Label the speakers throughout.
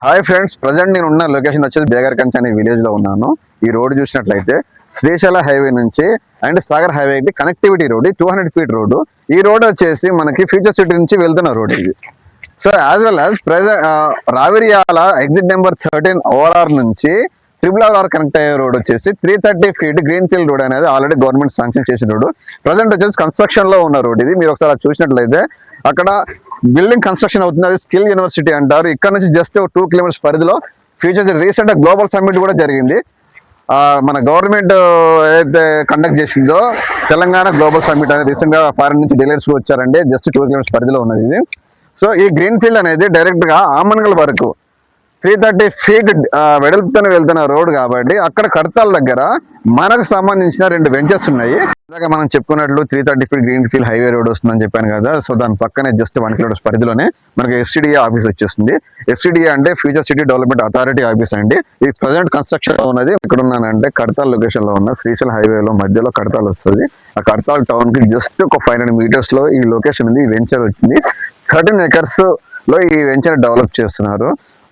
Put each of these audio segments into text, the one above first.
Speaker 1: Hi friends, present నేను ఉన్న location వచ్చేసి బేగర్కంచ్ అనే విలేజ్ లో ఉన్నాను. ఈ రోడ్ చూసినట్లయితే శ్రీశైల హైవే నుంచి అండ్ సాగర్ హైవేకి కనెక్టివిటీ రోడ్, 200 ఫీట్ రోడ్డు. ఈ రోడ్ వచ్చేసి మనకి ఫ్యూచర్ సిటీ నుంచి వెళ్తున్న రోడ్ ఇది. So as well as Raviryala exit number 13 ORR నుంచి RRR కనెక్ట్ అయ్యే రోడ్ వచ్చేసి 330 ఫీట్ గ్రీన్ ఫీల్డ్ రోడ్ అనేది ఆల్రెడీ గవర్నమెంట్ శాంక్షన్ చేసిన రోడ్. ప్రజెంట్ వచ్చేసి కన్స్ట్రక్షన్ లో ఉన్న రోడ్ ఇది. మీరు ఒకసారి చూసినట్లయితే అక్కడ బిల్డింగ్ కన్స్ట్రక్షన్ అవుతుంది. అది స్కిల్ యూనివర్సిటీ అంటారు. ఇక్కడ నుంచి జస్ట్ 2 కిలోమీటర్స్ పరిధిలో ఫ్యూచర్ రీసెంట్ గ్లోబల్ సమ్మిట్ కూడా జరిగింది. మన గవర్నమెంట్ ఏదైతే కండక్ట్ చేసిందో తెలంగాణ గ్లోబల్ సమ్మిట్ అనేది రీసెంట్ గా ఫారెన్ నుంచి డెలిగేట్స్ వచ్చారండి. జస్ట్ 2 కిలోమీటర్స్ పరిధిలో ఉన్నది ఇది. సో ఈ గ్రీన్ ఫీల్డ్ అనేది డైరెక్ట్ గా ఆమన్గల్ వరకు 330 ఫీట్ వెడల్పుతోనే వెళ్తున్న రోడ్ కాబట్టి అక్కడ కడతాల దగ్గర మనకు సంబంధించిన 2 వెంచర్స్ ఉన్నాయి. ఇందాక మనం చెప్పుకున్నట్లు 330 feet green field highway road వస్తుందని చెప్పాను కదా. సో దాని పక్కనే జస్ట్ 1 కిలోమీటర్స్ పరిధిలోనే మనకి FCDA ఆఫీస్ వచ్చేస్తుంది. FCDA అంటే future city development authority office అండి. ఇది ప్రజెంట్ కన్స్ట్రక్షన్ లో ఉన్నది. ఇక్కడ ఉన్నానంటే కడతాల్ లొకేషన్ లో ఉన్న శ్రీశైలం హైవేలో మధ్యలో కడతాల్ వస్తుంది. ఆ కడతాల్ టౌన్ కి జస్ట్ ఒక 500 మీటర్స్ లో ఈ లొకేషన్ ఉంది. ఈ వెంచర్ వచ్చింది. 13 ఎకర్స్ లో ఈ వెంచర్ డెవలప్ చేస్తున్నారు.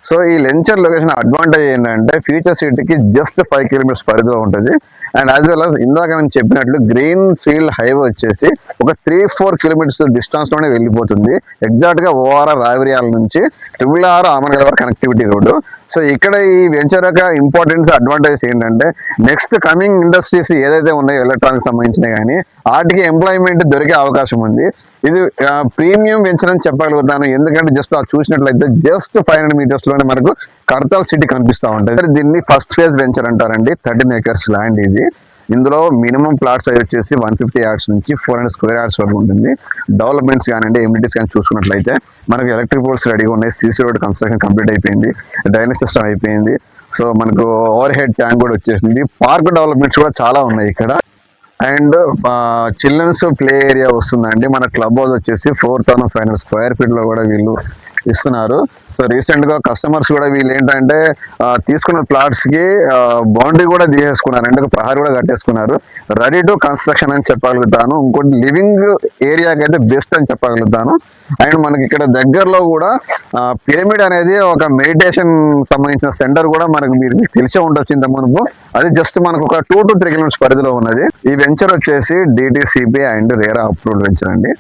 Speaker 1: సో ఈ వెంచర్ లొకేషన్ అడ్వాంటేజ్ ఏంటంటే ఫ్యూచర్ సిటీకి జస్ట్ 5 కిలోమీటర్స్ పరిధిలో ఉంటుంది. అండ్ యాజ్ వెల్ as ఇందాక నేను చెప్పినట్లు గ్రీన్ ఫీల్డ్ హైవే వచ్చేసి ఒక 3-4 కిలోమీటర్స్ డిస్టెన్స్ లోనే వెళ్ళిపోతుంది. ఎగ్జాక్ట్ గా ఓఆర్ఆర్ రావిరియాల నుంచి RRR ఆమన్గల్ వరకు కనెక్టివిటీ రోడ్డు. సో ఇక్కడ ఈ వెంచర్ యొక్క ఇంపార్టెన్స్ అడ్వాంటేజ్ ఏంటంటే నెక్స్ట్ కమింగ్ ఇండస్ట్రీస్ ఏదైతే ఉన్నాయో ఎలక్ట్రానిక్ సంబంధించినవి కానీ వాటికి ఎంప్లాయ్మెంట్ దొరికే అవకాశం ఉంది. ఇది ప్రీమియం వెంచర్ అని చెప్పగలుగుతాను. ఎందుకంటే జస్ట్ చూసినట్లయితే జస్ట్ 500 మీటర్స్ లోనే మనకు కడతాల్ సిటీ కనిపిస్తూ ఉంటుంది. దీన్ని ఫస్ట్ ఫేజ్ వెంచర్ అంటారండి. 13 ఎకర్స్ ల్యాండ్ ఇది. ఇందులో మినిమం ప్లాట్ సైజ్ వచ్చేసి 150 యార్డ్స్ నుంచి 400 స్క్వేర్ యార్డ్స్ వరకు ఉంటుంది. డెవలప్మెంట్స్ కానివ్వండి, ఎమ్యూనిటీస్ కానీ చూసుకున్నట్లయితే మనకు ఎలక్ట్రిక్ పోల్స్ రెడీగా ఉన్నాయి. CC రోడ్ కన్స్ట్రక్షన్ కంప్లీట్ అయిపోయింది. డ్రైనేజ్ సిస్టమ్ అయిపోయింది. సో మనకు ఓవర్ హెడ్ ట్యాంక్ కూడా వచ్చేసింది. పార్క్ డెవలప్మెంట్స్ కూడా చాలా ఉన్నాయి ఇక్కడ. అండ్ చిల్డ్రన్స్ ప్లే ఏరియా వస్తుందండి. మన క్లబ్ హౌస్ వచ్చేసి 4500 స్క్వేర్ ఫీట్ లో కూడా వీళ్ళు ఇస్తున్నారు. సో రీసెంట్ గా కస్టమర్స్ కూడా వీళ్ళు ఏంటంటే తీసుకున్న ప్లాట్స్ కి బౌండరీ కూడా తీసేసుకున్నారు. అంటే ప్రహారీ కూడా కట్టేసుకున్నారు. రెడీ టు కన్స్ట్రక్షన్ అని చెప్పగలుగుతాను. ఇంకోటి లివింగ్ ఏరియాకి అయితే బెస్ట్ అని చెప్పగలుగుతాను. అండ్ మనకి ఇక్కడ దగ్గరలో కూడా పిరమిడ్ అనేది ఒక మెడిటేషన్ సంబంధించిన సెంటర్ కూడా మనకు మీరు తెలిసే ఉండొచ్చు ఇంత మునుపు. అది జస్ట్ మనకు ఒక 2 to 3 కిలోమీటర్స్ పరిధిలో ఉన్నది. ఈ వెంచర్ వచ్చేసి DTCP and RERA approved venture అండి.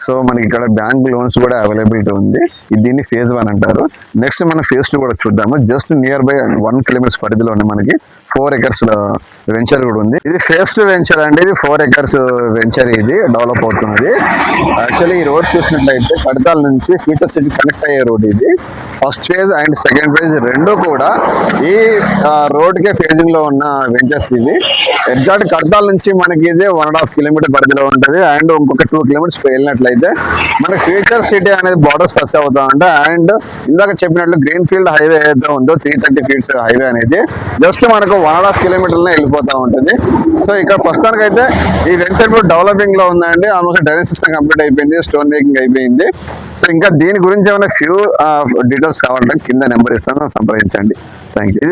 Speaker 1: సో మనకి ఇక్కడ బ్యాంక్ లోన్స్ కూడా అవైలబిలిటీ ఉంది. దీన్ని ఫేజ్ 1 అంటారు. నెక్స్ట్ మనం ఫేజ్ 2 కూడా చూద్దాము. జస్ట్ నియర్ బై 1 కిలోమీటర్స్ పరిధిలోనే మనకి 4 ఎకర్స్ వెంచర్ కూడా ఉంది. ఇది ఫేజ్ 2 వెంచర్ అండి. ఇది 4 ఎకర్స్ వెంచర్ ఇది డెవలప్ అవుతున్నది. యాక్చువల్లీ ఈ రోడ్ చూసినట్లయితే కడతాల్ నుంచి ఫ్యూచర్ సిటీ కనెక్ట్ అయ్యే రోడ్ ఇది. First phase and second phase రెండు కూడా ఈ రోడ్ కే ఫేజింగ్ లో ఉన్న వెంచర్స్ ఇవి. ఎగ్జాక్ట్ కడతాల్ నుంచి మనకి ఇది 1.5 కిలోమీటర్ పరిధిలో ఉంటుంది. అండ్ ఇంకొక 2 కిలోమీటర్స్ వెళ్ళినట్లయితే మనకి ఫ్యూచర్ సిటీ అనేది బార్డర్స్ టచ్ అవుతా ఉంటాయి. అండ్ ఇందాక చెప్పినట్లు గ్రీన్ ఫీల్డ్ హైవే ఏదైతే ఉందో 330 ఫీట్స్ హైవే అనేది జస్ట్ మనకు 1.5 కిలోమీటర్లనే వెళ్ళిపోతా ఉంటుంది. సో ఇక్కడ ప్రస్తుతానికి అయితే ఈ వెంచర్ కూడా డెవలపింగ్ లో ఉందండి. ఆల్మోస్ట్ డ్రైనేజ్ సిస్టమ్ కంప్లీట్ అయిపోయింది. స్టోన్ మేకింగ్ అయిపోయింది. సో ఇంకా దీని గురించి ఏమైనా ఫ్యూ డీటెయిల్స్ కావాలంటే కింద నెంబర్ ఇస్తాను, సంప్రదించండి. Thank you.